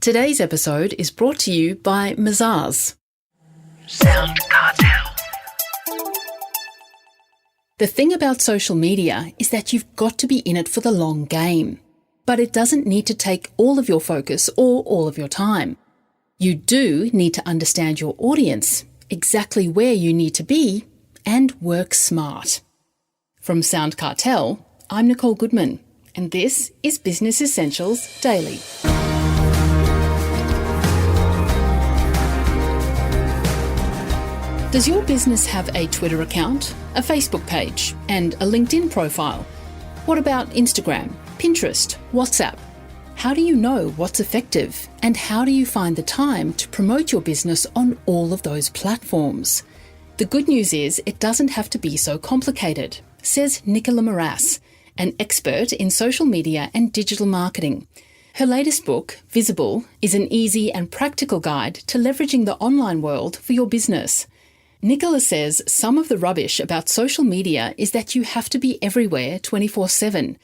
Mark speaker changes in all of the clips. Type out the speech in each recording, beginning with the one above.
Speaker 1: Today's episode is brought to you by Mazars.
Speaker 2: SoundCartel.
Speaker 1: The thing about social media is that you've got to be in it for the long game. But it doesn't need to take all of your focus or all of your time. You do need to understand your audience, exactly where you need to be, and work smart. From SoundCartel, I'm Nicole Goodman, and this is Business Essentials Daily. Does your business have a Twitter account, a Facebook page, and a LinkedIn profile? What about Instagram, Pinterest, WhatsApp? How do you know what's effective, and how do you find the time to promote your business on all of those platforms? The good news is it doesn't have to be so complicated, says Nicola Morass, an expert in social media and digital marketing. Her latest book, Visible, is an easy and practical guide to leveraging the online world for your business. Nicola says some of the rubbish about social media is that you have to be everywhere 24/7.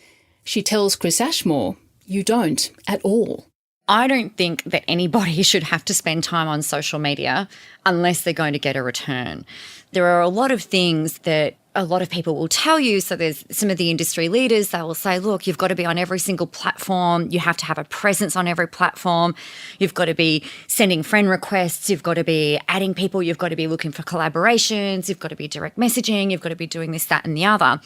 Speaker 1: She tells Chris Ashmore, you don't at all.
Speaker 3: I don't think that anybody should have to spend time on social media unless they're going to get a return. There are a lot of things that a lot of people will tell you. So there's some of the industry leaders, they will say, look, you've got to be on every single platform. You have to have a presence on every platform. You've got to be sending friend requests. You've got to be adding people. You've got to be looking for collaborations. You've got to be direct messaging. You've got to be doing this, that, and the other.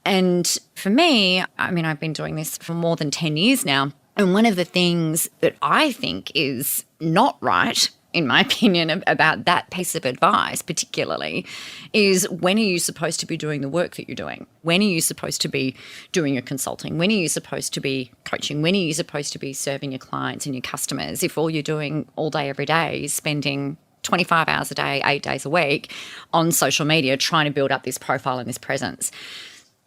Speaker 3: And for me, I've been doing this for more than 10 years now. And one of the things that I think is not right, in my opinion, about that piece of advice particularly, is when are you supposed to be doing the work that you're doing? When are you supposed to be doing your consulting? When are you supposed to be coaching? When are you supposed to be serving your clients and your customers if all you're doing all day, every day is spending 25 hours a day, 8 days a week on social media trying to build up this profile and this presence?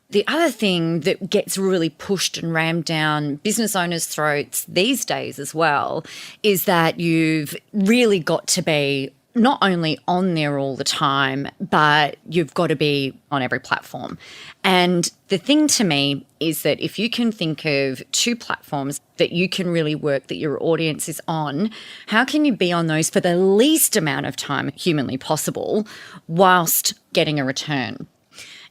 Speaker 3: The other thing that gets really pushed and rammed down business owners' throats these days as well is that you've really got to be not only on there all the time, but you've got to be on every platform. And the thing to me is that if you can think of two platforms that you can really work, that your audience is on, how can you be on those for the least amount of time humanly possible whilst getting a return?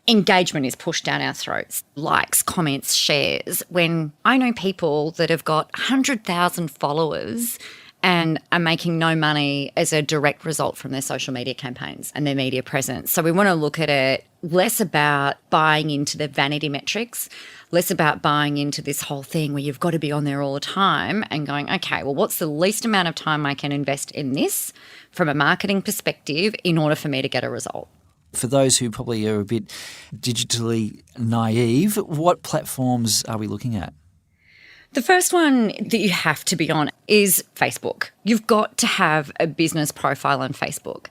Speaker 3: Engagement is pushed down our throats, likes, comments, shares. When I know people that have got 100,000 followers and are making no money as a direct result from their social media campaigns and their media presence. So we want to look at it less about buying into the vanity metrics, less about buying into this whole thing where you've got to be on there all the time and going, okay, well, what's the least amount of time I can invest in this from a marketing perspective in order for me to get a result?
Speaker 4: For those who probably are a bit digitally naive, what platforms are we looking at?
Speaker 3: The first one that you have to be on is Facebook. You've got to have a business profile on Facebook.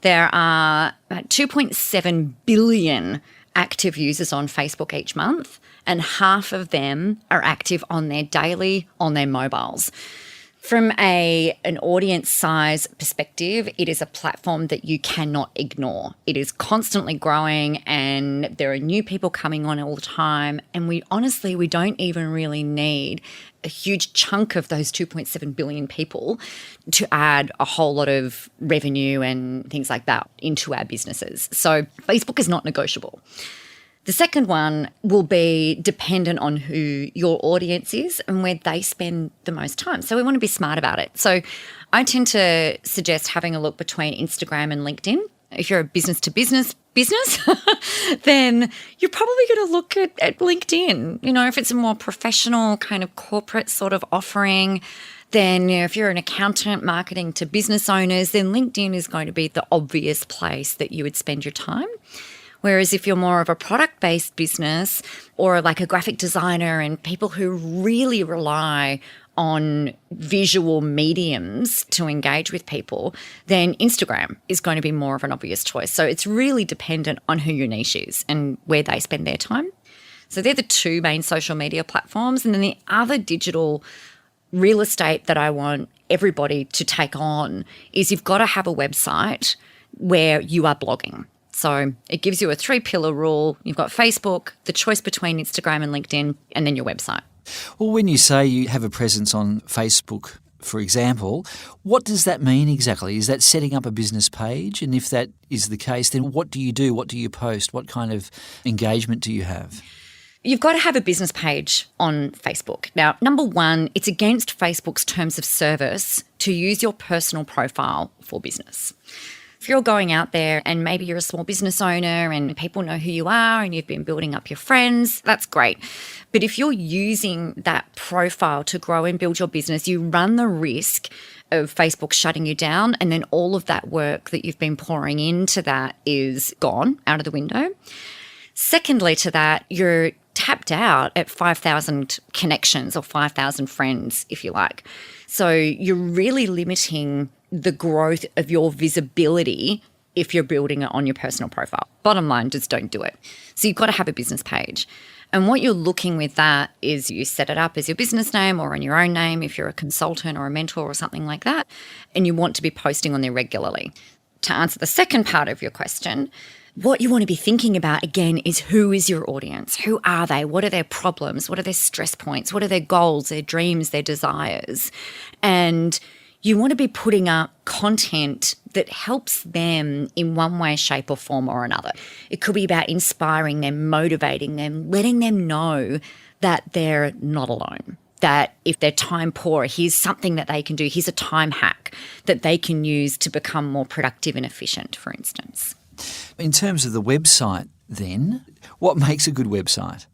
Speaker 3: There are about 2.7 billion active users on Facebook each month, and half of them are active on their daily, on their mobiles. From an audience size perspective, it is a platform that you cannot ignore. It is constantly growing and there are new people coming on all the time. And we don't even really need a huge chunk of those 2.7 billion people to add a whole lot of revenue and things like that into our businesses. So Facebook is not negotiable. The second one will be dependent on who your audience is and where they spend the most time. So we want to be smart about it. So I tend to suggest having a look between Instagram and LinkedIn. If you're a business-to-business business, then you're probably going to look at LinkedIn. You know, if it's a more professional kind of corporate sort of offering, then if you're an accountant marketing to business owners, then LinkedIn is going to be the obvious place that you would spend your time. Whereas if you're more of a product-based business or like a graphic designer and people who really rely on visual mediums to engage with people, then Instagram is going to be more of an obvious choice. So it's really dependent on who your niche is and where they spend their time. So they're the two main social media platforms. And then the other digital real estate that I want everybody to take on is you've got to have a website where you are blogging. So it gives you a 3-pillar rule. You've got Facebook, the choice between Instagram and LinkedIn, and then your website.
Speaker 4: Well, when you say you have a presence on Facebook for example. What does that mean exactly? Is that setting up a business page? And if that is the case, then what do you do? What do you post? What kind of engagement do you have?
Speaker 3: You've got to have a business page on Facebook. Now, number one, it's against Facebook's terms of service to use your personal profile for business. If you're going out there and maybe you're a small business owner and people know who you are and you've been building up your friends, that's great. But if you're using that profile to grow and build your business, you run the risk of Facebook shutting you down, and then all of that work that you've been pouring into that is gone out of the window. Secondly to that, you're tapped out at 5,000 connections or 5,000 friends, if you like. So you're really limiting the growth of your visibility if you're building it on your personal profile. Bottom line, just don't do it. So you've got to have a business page. And what you're looking with that is you set it up as your business name or in your own name if you're a consultant or a mentor or something like that, and you want to be posting on there regularly. To answer the second part of your question, what you want to be thinking about, again, is who is your audience? Who are they? What are their problems? What are their stress points? What are their goals, their dreams, their desires? And you want to be putting up content that helps them in one way, shape or form or another. It could be about inspiring them, motivating them, letting them know that they're not alone. That if they're time poor, here's something that they can do. Here's a time hack that they can use to become more productive and efficient, for instance.
Speaker 4: In terms of the website then, what makes a good website?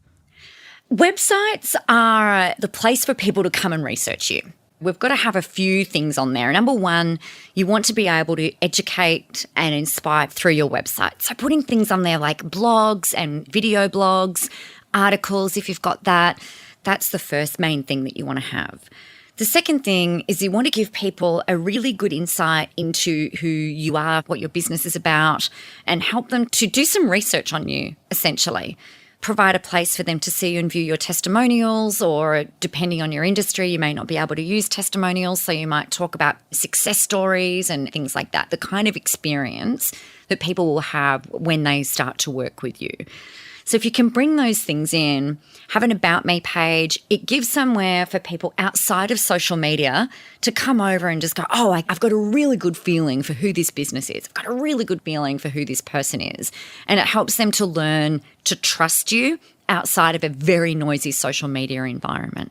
Speaker 3: Websites are the place for people to come and research you. We've got to have a few things on there. Number one, you want to be able to educate and inspire through your website. So putting things on there like blogs and video blogs, articles, if you've got that, that's the first main thing that you want to have. The second thing is you want to give people a really good insight into who you are, what your business is about, and help them to do some research on you, essentially. Provide a place for them to see and view your testimonials, or depending on your industry, you may not be able to use testimonials, so you might talk about success stories and things like that, the kind of experience that people will have when they start to work with you. So if you can bring those things in, have an About Me page, it gives somewhere for people outside of social media to come over and just go, oh, I've got a really good feeling for who this business is. I've got a really good feeling for who this person is. And it helps them to learn to trust you outside of a very noisy social media environment.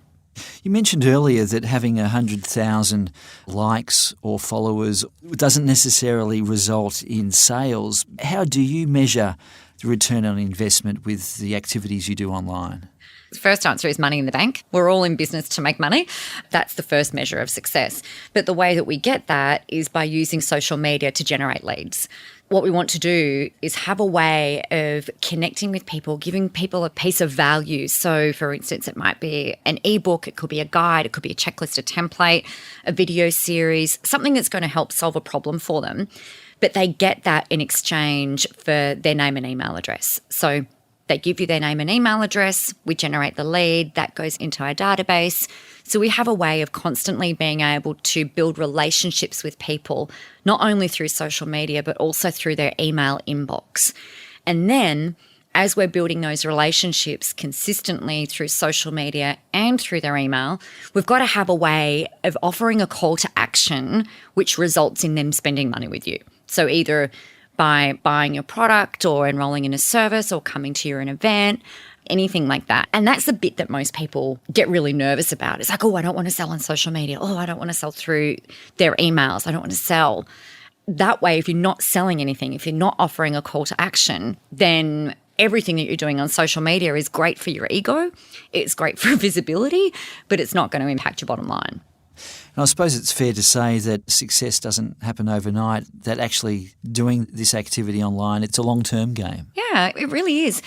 Speaker 4: You mentioned earlier that having 100,000 likes or followers doesn't necessarily result in sales. How do you measure the return on investment with the activities you do online?
Speaker 3: The first answer is money in the bank. We're all in business to make money. That's the first measure of success. But the way that we get that is by using social media to generate leads. What we want to do is have a way of connecting with people, giving people a piece of value. So, for instance, it might be an ebook, it could be a guide, it could be a checklist, a template, a video series, something that's going to help solve a problem for them. But they get that in exchange for their name and email address. So they give you their name and email address, we generate the lead, that goes into our database. So we have a way of constantly being able to build relationships with people, not only through social media, but also through their email inbox. And then as we're building those relationships consistently through social media and through their email, we've got to have a way of offering a call to action which results in them spending money with you. So either by buying your product or enrolling in a service or coming to your event, anything like that. And that's the bit that most people get really nervous about. It's like, oh, I don't want to sell on social media. Oh, I don't want to sell through their emails. I don't want to sell. That way, if you're not selling anything, if you're not offering a call to action, then everything that you're doing on social media is great for your ego. It's great for visibility, but it's not going to impact your bottom line.
Speaker 4: And I suppose it's fair to say that success doesn't happen overnight, that actually doing this activity online, it's a long-term game.
Speaker 3: Yeah, it really is.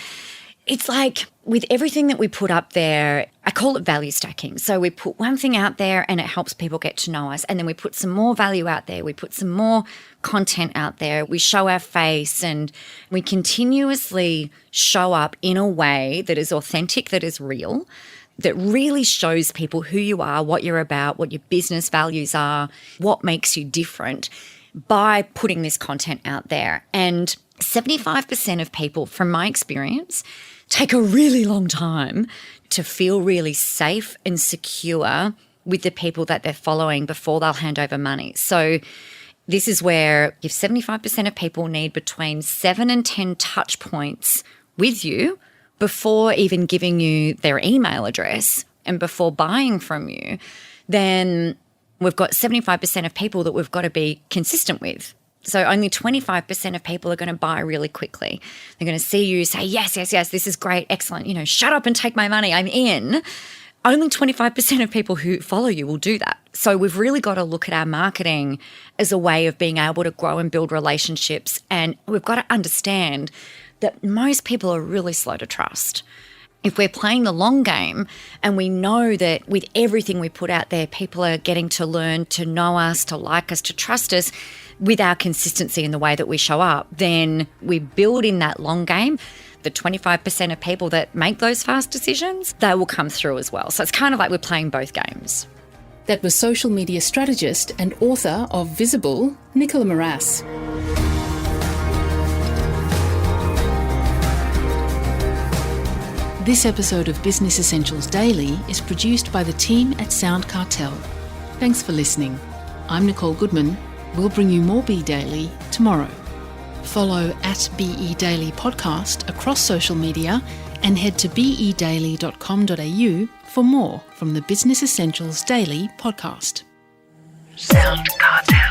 Speaker 3: It's like with everything that we put up there, I call it value stacking. So we put one thing out there and it helps people get to know us. And then we put some more value out there. We put some more content out there. We show our face and we continuously show up in a way that is authentic, that is real, that really shows people who you are, what you're about, what your business values are, what makes you different by putting this content out there. And 75% of people, from my experience, take a really long time to feel really safe and secure with the people that they're following before they'll hand over money. So this is where if 75% of people need between 7 and 10 touch points with you before even giving you their email address and before buying from you, then we've got 75% of people that we've got to be consistent with. So only 25% of people are going to buy really quickly. They're going to see you say, yes, yes, yes, this is great, excellent, shut up and take my money, I'm in. Only 25% of people who follow you will do that. So we've really got to look at our marketing as a way of being able to grow and build relationships. And we've got to understand that most people are really slow to trust. If we're playing the long game and we know that with everything we put out there, people are getting to learn to know us, to like us, to trust us with our consistency in the way that we show up, then we build in that long game. The 25% of people that make those fast decisions, they will come through as well. So it's kind of like we're playing both games.
Speaker 1: That was social media strategist and author of Visible, Nicola Morass. This episode of Business Essentials Daily is produced by the team at SoundCartel. Thanks for listening. I'm Nicole Goodman. We'll bring you more Be Daily tomorrow. Follow at BE Daily Podcast across social media and head to bedaily.com.au for more from the Business Essentials Daily podcast. SoundCartel.